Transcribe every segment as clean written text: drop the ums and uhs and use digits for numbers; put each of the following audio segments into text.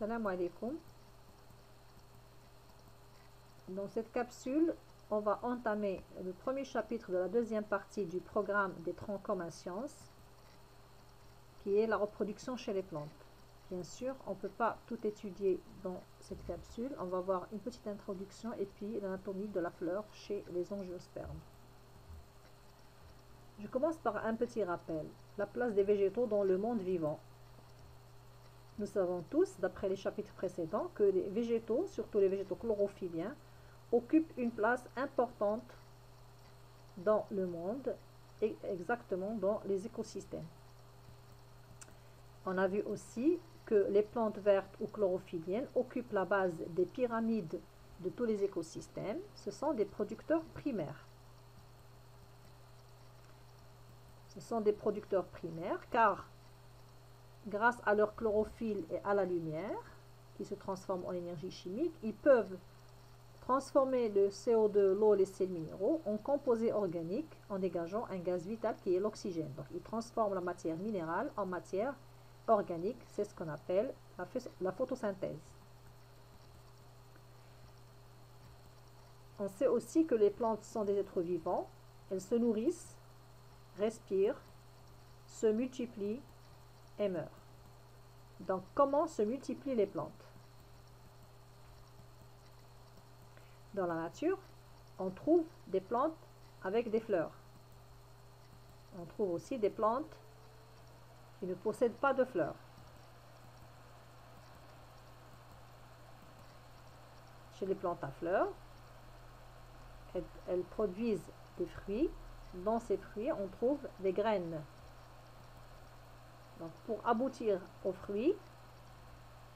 Salam alaikum. Dans cette capsule, on va entamer le premier chapitre de la deuxième partie du programme des troncs communs sciences, qui est la reproduction chez les plantes. Bien sûr, on ne peut pas tout étudier dans cette capsule. On va voir une petite introduction et puis l'anatomie de la fleur chez les angiospermes. Je commence par un petit rappel. La place des végétaux dans le monde vivant. Nous savons tous, d'après les chapitres précédents, que les végétaux, surtout les végétaux chlorophylliens, occupent une place importante dans le monde et exactement dans les écosystèmes. On a vu aussi que les plantes vertes ou chlorophylliennes occupent la base des pyramides de tous les écosystèmes. Ce sont des producteurs primaires. Ce sont des producteurs primaires car grâce à leur chlorophylle et à la lumière qui se transforment en énergie chimique, ils peuvent transformer le CO2, l'eau, les sels minéraux en composés organiques en dégageant un gaz vital qui est l'oxygène. Donc ils transforment la matière minérale en matière organique, c'est ce qu'on appelle la photosynthèse. On sait aussi que les plantes sont des êtres vivants, elles se nourrissent, respirent, se multiplient et meurent. Donc comment se multiplient les plantes? Dans la nature, on trouve des plantes avec des fleurs. On trouve aussi des plantes qui ne possèdent pas de fleurs. Chez les plantes à fleurs, elles produisent des fruits. Dans ces fruits, on trouve des graines. Donc, pour aboutir aux fruits,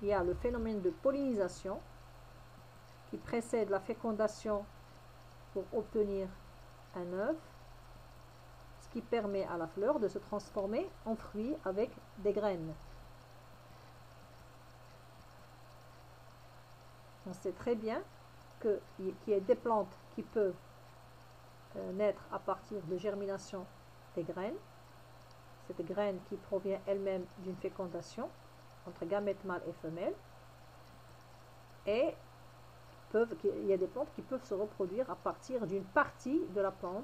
il y a le phénomène de pollinisation qui précède la fécondation pour obtenir un œuf, ce qui permet à la fleur de se transformer en fruit avec des graines. On sait très bien qu'il y a des plantes qui peuvent naître à partir de germination des graines. Cette graine qui provient elle-même d'une fécondation entre gamètes mâles et femelles. Et il y a des plantes qui peuvent se reproduire à partir d'une partie de la plante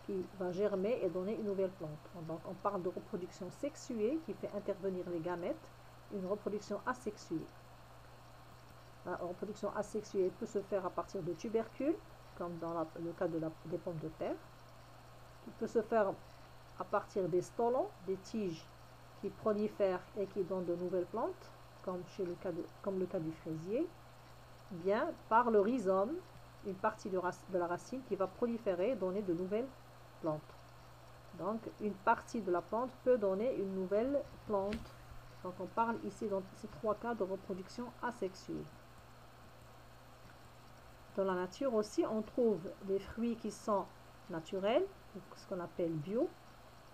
qui va germer et donner une nouvelle plante. Donc on parle de reproduction sexuée qui fait intervenir les gamètes, une reproduction asexuée. La reproduction asexuée peut se faire à partir de tubercules, comme dans le cas des pommes de terre, qui peut se faire à partir des stolons, des tiges qui prolifèrent et qui donnent de nouvelles plantes, comme le cas du fraisier, bien par le rhizome, une partie de la racine qui va proliférer et donner de nouvelles plantes. Donc une partie de la plante peut donner une nouvelle plante. Donc on parle ici dans ces trois cas de reproduction asexuée. Dans la nature aussi, on trouve des fruits qui sont naturels, ce qu'on appelle bio,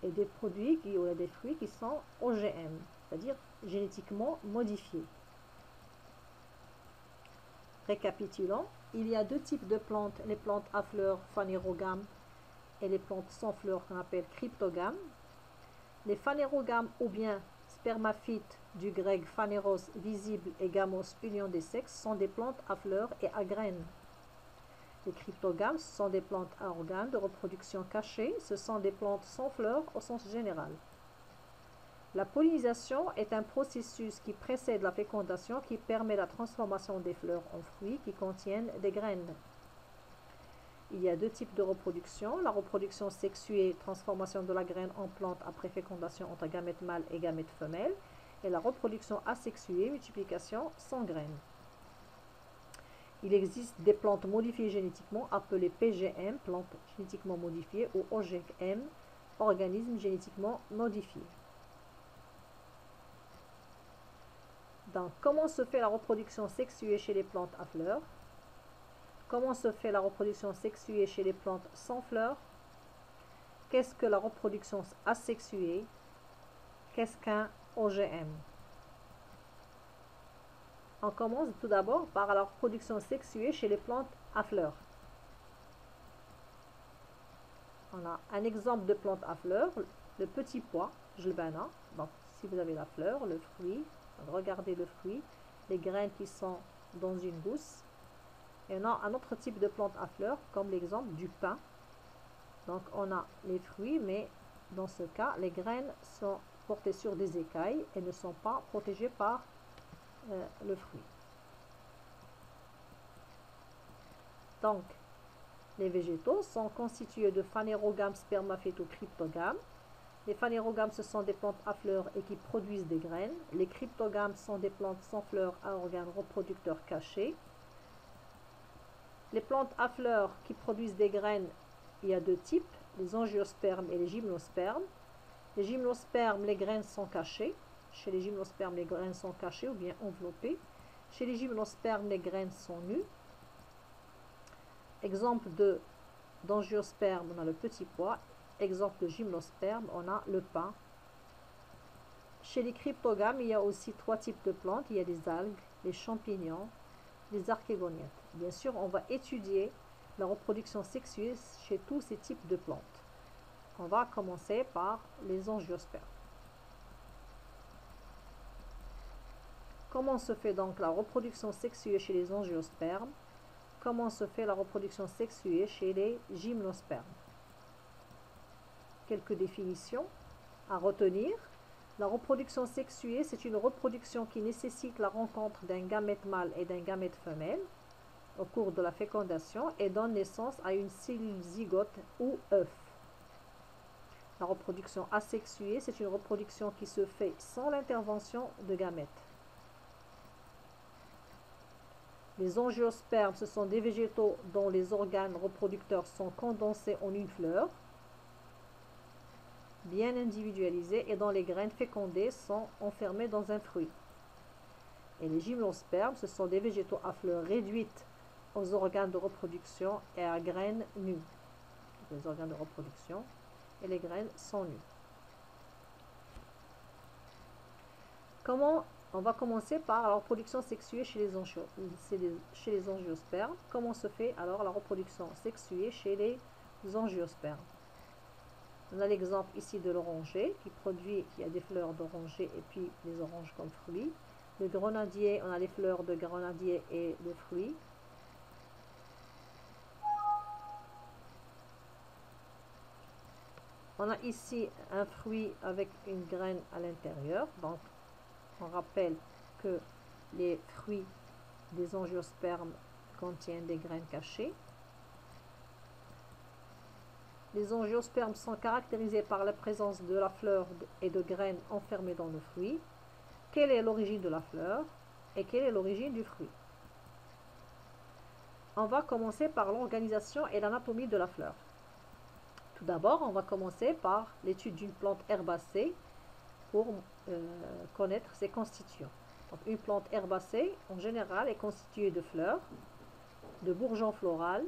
et des fruits qui sont OGM, c'est-à-dire génétiquement modifiés. Récapitulons, il y a deux types de plantes, les plantes à fleurs phanérogames et les plantes sans fleurs qu'on appelle cryptogames. Les phanérogames ou bien spermaphytes, du grec phanéros, visible, et gamos, union des sexes, sont des plantes à fleurs et à graines. Les cryptogames sont des plantes à organes de reproduction cachés, ce sont des plantes sans fleurs au sens général. La pollinisation est un processus qui précède la fécondation qui permet la transformation des fleurs en fruits qui contiennent des graines. Il y a deux types de reproduction, la reproduction sexuée, transformation de la graine en plante après fécondation entre gamètes mâles et gamètes femelles, et la reproduction asexuée, multiplication sans graines. Il existe des plantes modifiées génétiquement appelées PGM, plantes génétiquement modifiées, ou OGM, organismes génétiquement modifiés. Donc, comment se fait la reproduction sexuée chez les plantes à fleurs? Comment se fait la reproduction sexuée chez les plantes sans fleurs? Qu'est-ce que la reproduction asexuée? Qu'est-ce qu'un OGM? On commence tout d'abord par la reproduction sexuée chez les plantes à fleurs. On a un exemple de plante à fleurs, le petit pois, jlbana. Donc, si vous avez la fleur, le fruit, Regardez le fruit, les graines qui sont dans une gousse. Et on a un autre type de plante à fleurs, comme l'exemple du pin. Donc on a les fruits, mais dans ce cas, les graines sont portées sur des écailles et ne sont pas protégées par le fruit. Donc, les végétaux sont constitués de phanérogames, spermaphétocryptogames. Les phanérogames, ce sont des plantes à fleurs et qui produisent des graines. Les cryptogames sont des plantes sans fleurs à organes reproducteurs cachés. Les plantes à fleurs qui produisent des graines, il y a deux types, les angiospermes et les gymnospermes. Les gymnospermes, les graines sont cachées. Chez les gymnospermes, les graines sont cachées ou bien enveloppées. Chez les gymnospermes, les graines sont nues. Exemple d'angiosperme, on a le petit pois. Exemple de gymnosperme, on a le pin. Chez les cryptogames, il y a aussi trois types de plantes. Il y a les algues, les champignons, les archégoniettes. Bien sûr, on va étudier la reproduction sexuée chez tous ces types de plantes. On va commencer par les angiospermes. Comment se fait donc la reproduction sexuée chez les angiospermes? Comment se fait la reproduction sexuée chez les gymnospermes? Quelques définitions à retenir. La reproduction sexuée, c'est une reproduction qui nécessite la rencontre d'un gamète mâle et d'un gamète femelle au cours de la fécondation et donne naissance à une cellule zygote ou œuf. La reproduction asexuée, c'est une reproduction qui se fait sans l'intervention de gamètes. Les angiospermes, ce sont des végétaux dont les organes reproducteurs sont condensés en une fleur, bien individualisés, et dont les graines fécondées sont enfermées dans un fruit. Et les gymnospermes, ce sont des végétaux à fleurs réduites aux organes de reproduction et à graines nues. Les organes de reproduction et les graines sont nues. On va commencer par la reproduction sexuée chez les angiospermes. Comment se fait alors la reproduction sexuée chez les angiospermes? On a l'exemple ici de l'oranger qui a des fleurs d'oranger et puis les oranges comme fruits. Le grenadier, on a les fleurs de grenadier et le fruit. On a ici un fruit avec une graine à l'intérieur. Donc, on rappelle que les fruits des angiospermes contiennent des graines cachées. Les angiospermes sont caractérisés par la présence de la fleur et de graines enfermées dans le fruit. Quelle est l'origine de la fleur et quelle est l'origine du fruit? On va commencer par l'organisation et l'anatomie de la fleur. Tout d'abord, on va commencer par l'étude d'une plante herbacée pour connaître ses constituants. Donc, une plante herbacée, en général, est constituée de fleurs, de bourgeons floraux,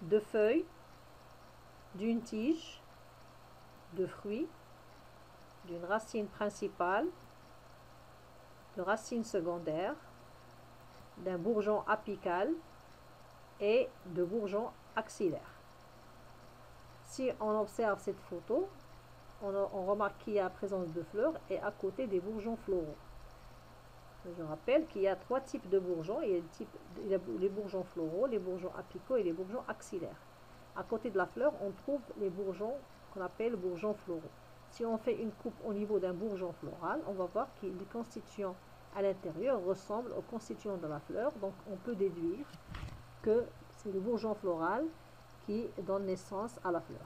de feuilles, d'une tige, de fruits, d'une racine principale, de racines secondaires, d'un bourgeon apical et de bourgeons axillaires. Si on observe cette photo, on remarque qu'il y a la présence de fleurs et à côté des bourgeons floraux. Je rappelle qu'il y a trois types de bourgeons. Il y a les bourgeons floraux, les bourgeons apicaux et les bourgeons axillaires. À côté de la fleur, on trouve les bourgeons qu'on appelle bourgeons floraux. Si on fait une coupe au niveau d'un bourgeon floral, on va voir que les constituants à l'intérieur ressemblent aux constituants de la fleur. Donc on peut déduire que c'est le bourgeon floral qui donne naissance à la fleur.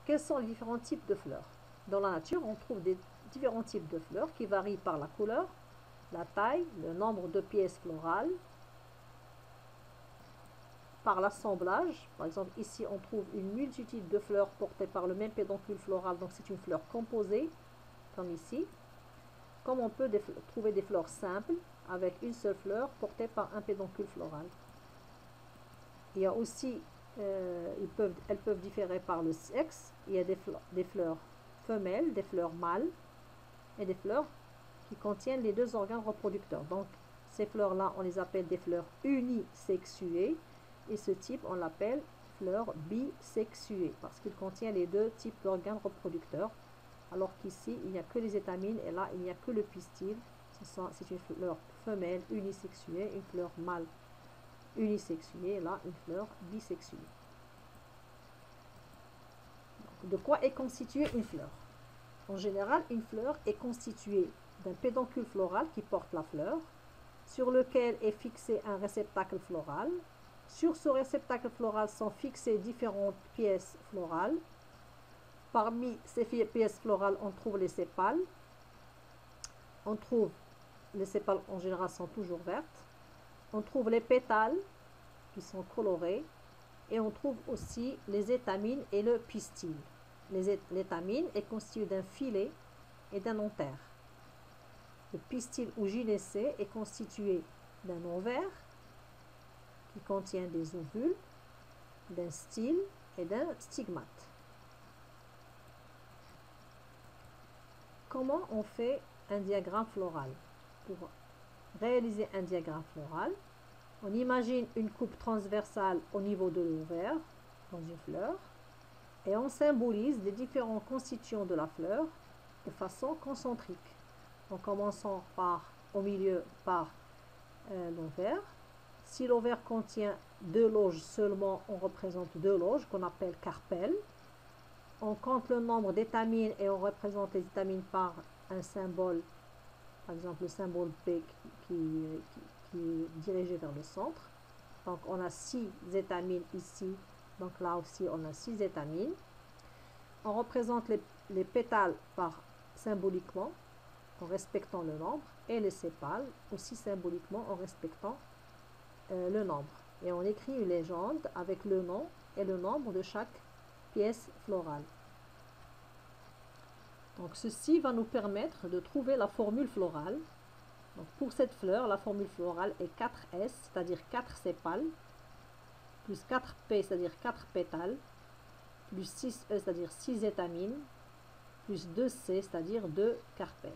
Quels sont les différents types de fleurs? Dans la nature, on trouve des différents types de fleurs qui varient par la couleur, la taille, le nombre de pièces florales, par l'assemblage. Par exemple, ici, on trouve une multitude de fleurs portées par le même pédoncule floral, donc c'est une fleur composée, comme ici. Comme on peut trouver des fleurs simples, avec une seule fleur portée par un pédoncule floral. Il y a aussi, elles peuvent différer par le sexe. Il y a des fleurs femelles, des fleurs mâles et des fleurs qui contiennent les deux organes reproducteurs. Donc, ces fleurs-là, on les appelle des fleurs unisexuées. Et ce type, on l'appelle fleur bisexuée parce qu'il contient les deux types d'organes reproducteurs alors qu'ici, il n'y a que les étamines et là, il n'y a que le pistil. C'est une fleur femelle unisexuée, une fleur mâle unisexuée, et là, une fleur bisexuée. Donc, de quoi est constituée une fleur? En général, une fleur est constituée d'un pédoncule floral qui porte la fleur, sur lequel est fixé un réceptacle floral. Sur ce réceptacle floral sont fixées différentes pièces florales. Parmi ces pièces florales, on trouve les sépales. Les sépales en général sont toujours vertes. On trouve les pétales qui sont colorés. Et on trouve aussi les étamines et le pistil. L'étamine est constituée d'un filet et d'un antère. Le pistil ou gynécée est constitué d'un ovaire qui contient des ovules, d'un style et d'un stigmate. Comment on fait un diagramme floral? Pour réaliser un diagramme floral, on imagine une coupe transversale au niveau de l'ovaire dans une fleur et on symbolise les différents constituants de la fleur de façon concentrique. En commençant au milieu par l'ovaire. Si l'ovaire contient 2 loges seulement, on représente 2 loges qu'on appelle carpelles. On compte le nombre d'étamines et on représente les étamines par un symbole, par exemple le symbole P qui est dirigé vers le centre. Donc on a 6 étamines ici, donc là aussi on a 6 étamines. On représente les pétales symboliquement en respectant le nombre et les sépales aussi symboliquement en respectant le nombre. Et on écrit une légende avec le nom et le nombre de chaque pièce florale. Donc ceci va nous permettre de trouver la formule florale. Donc pour cette fleur, la formule florale est 4S, c'est-à-dire 4 sépales, plus 4P, c'est-à-dire 4 pétales, plus 6E, c'est-à-dire 6 étamines, plus 2C, c'est-à-dire 2 carpelles.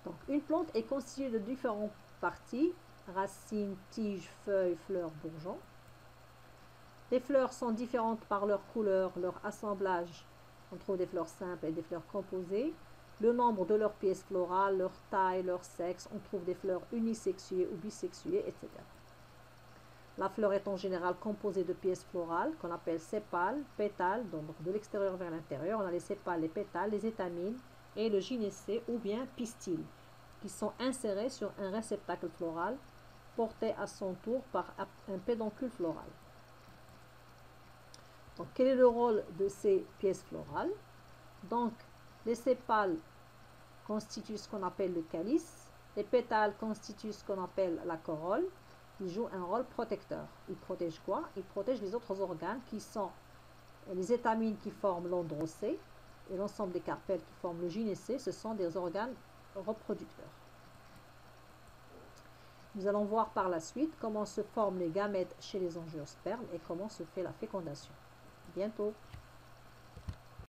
Donc une plante est constituée de différentes parties, racines, tiges, feuilles, fleurs, bourgeons. Les fleurs sont différentes par leur couleur, leur assemblage. On trouve des fleurs simples et des fleurs composées. Le nombre de leurs pièces florales, leur taille, leur sexe. On trouve des fleurs unisexuées ou bisexuées, etc. La fleur est en général composée de pièces florales qu'on appelle sépales, pétales, donc de l'extérieur vers l'intérieur. On a les sépales, les pétales, les étamines et le gynécée ou bien pistil, qui sont insérés sur un réceptacle floral porté à son tour par un pédoncule floral. Donc, quel est le rôle de ces pièces florales? Donc, les sépales constituent ce qu'on appelle le calice, les pétales constituent ce qu'on appelle la corolle. Ils jouent un rôle protecteur. Ils protègent quoi? Ils protègent les autres organes qui sont les étamines qui forment l'androcée et l'ensemble des carpelles qui forment le gynécée. Ce sont des organes reproducteurs. Nous allons voir par la suite comment se forment les gamètes chez les angiospermes et comment se fait la fécondation. À bientôt.